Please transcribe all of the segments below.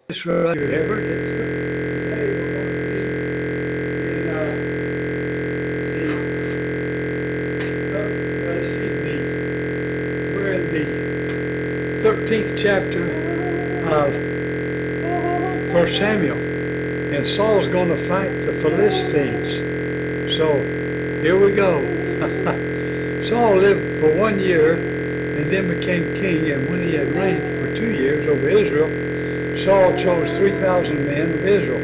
This right here, Everett. Today we're going to be we're in the 13th chapter of 1 Samuel, and Saul's going to fight the Philistines. So here we go. Saul lived for 1 year and then became king, and when he had reigned for 2 years over Israel, Saul chose 3,000 men of Israel.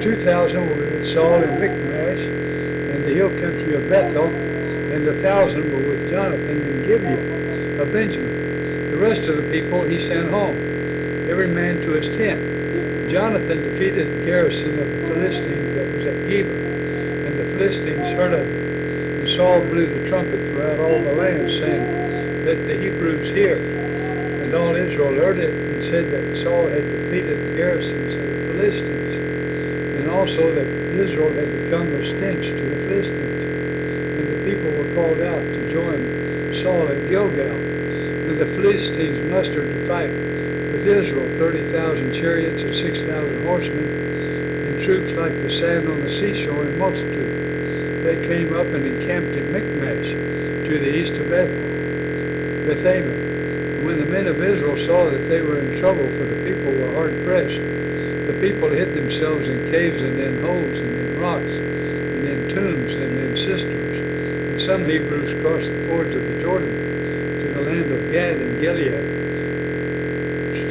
2,000 were with Saul in Michmash and the hill country of Bethel, and 1,000 were with Jonathan in Gibeah of Benjamin. The rest of the people he sent home, every man to his tent. Jonathan defeated the garrison of the Philistines that was at Geba, and the Philistines heard of it. And Saul blew the trumpet throughout all the land, saying, "Let the Hebrews hear." And all Israel heard it, and said that Saul had defeated the garrisons of the Philistines, and also that Israel had become a stench to the Philistines. And the people were called out to join Saul at Gilgal. And the Philistines mustered to fight with Israel 30,000 chariots and 6,000 horsemen, and troops like the sand on the seashore in multitude. They came up and encamped at Michmash, to the east of Bethaven. When the men of Israel saw that they were in trouble, for the people were hard pressed, the people hid themselves in caves and in holes and in rocks and in tombs and in cisterns. And some Hebrews crossed the fords of the Jordan to the land of Gad and Gilead.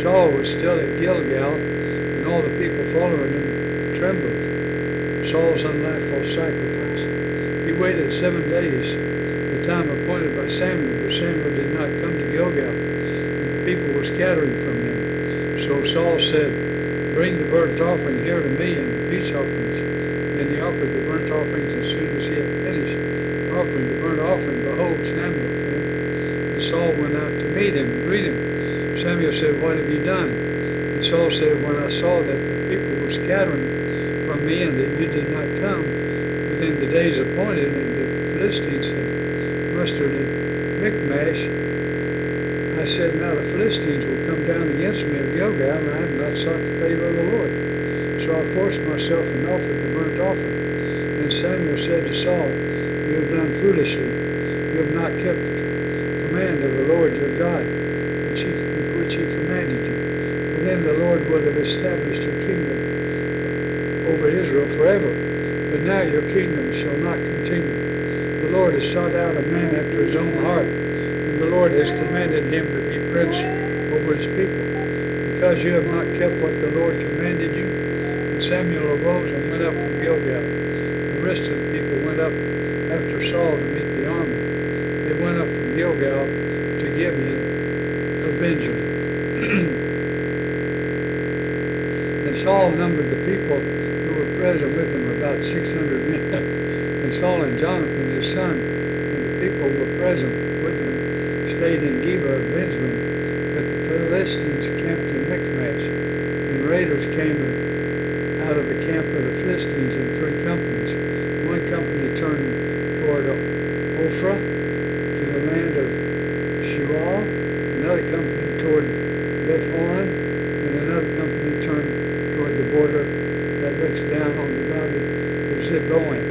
Saul was still at Gilgal, and all the people following him trembled. Saul's unlawful sacrifice. He waited 7 days, the time appointed by Samuel, but Samuel did not come to Gilgal. People were scattering from him. So Saul said, "Bring the burnt offering here to me, and the peace offerings." Then he offered the burnt offerings. As soon as he had finished offering the burnt offering, behold, Samuel came. And Saul went out to meet him and greet him. Samuel said, "What have you done?" And Saul said, "When I saw that the people were scattering from me, and that you did not come within the days appointed, and that the Philistines had mustered at Michmash, I said, now the Philistines will come down against me at Gilgal, and I have not sought the favor of the Lord. So I forced myself and offered the burnt offering." Then Samuel said to Saul, "You have done foolishly. You have not kept the command of the Lord your God, with which he commanded you. For then the Lord would have established your kingdom over Israel forever. But now your kingdom shall not continue. The Lord has sought out a man after his own heart, and the Lord has commanded him to be prince over his people. Because you have not kept what the Lord commanded you." And Samuel arose and went up from Gilgal. The rest of the people went up after Saul to meet the army. They went up from Gilgal to Gibeon of Benjamin. And Saul numbered the people who were present with him, about 600 men. And Saul and Jonathan his son and the people who were present with him stayed in Gibeah of Benjamin, but the Philistines camped in Michmash. And raiders came out of the camp of the Philistines in 3 companies. One company turned toward Ophrah, to the land of Shual, another company toward Beth-horon, and another company turned toward the border that looks down on the valley of Zeboim,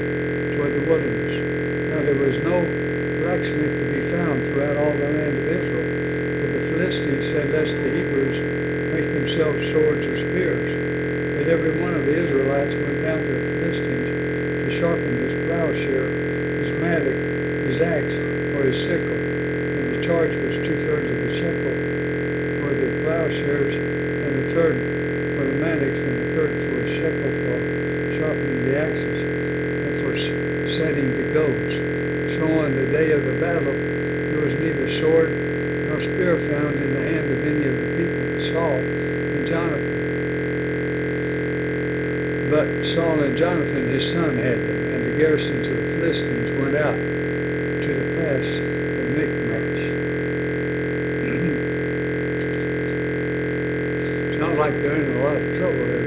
toward the wilderness. Now there was no blacksmith to be found throughout all the land of Israel, for the Philistines said, lest the Hebrews make themselves swords or spears. But every one of the Israelites went down to the Philistines to sharpen his plowshare, his mattock, his axe, or his sickle. And the charge was 2/3 of a shekel for the plowshares, and 1/3 for the mattocks, and 1/3 for a shekel for sharpening the axes, and for setting the goads. So on the day of the battle, there was neither sword nor spear found in the hand of any of the people but Saul and Jonathan. But Saul and Jonathan his son had them, and the garrisons of the Philistines went out to the pass of Michmash. It's not like they're in a lot of trouble there.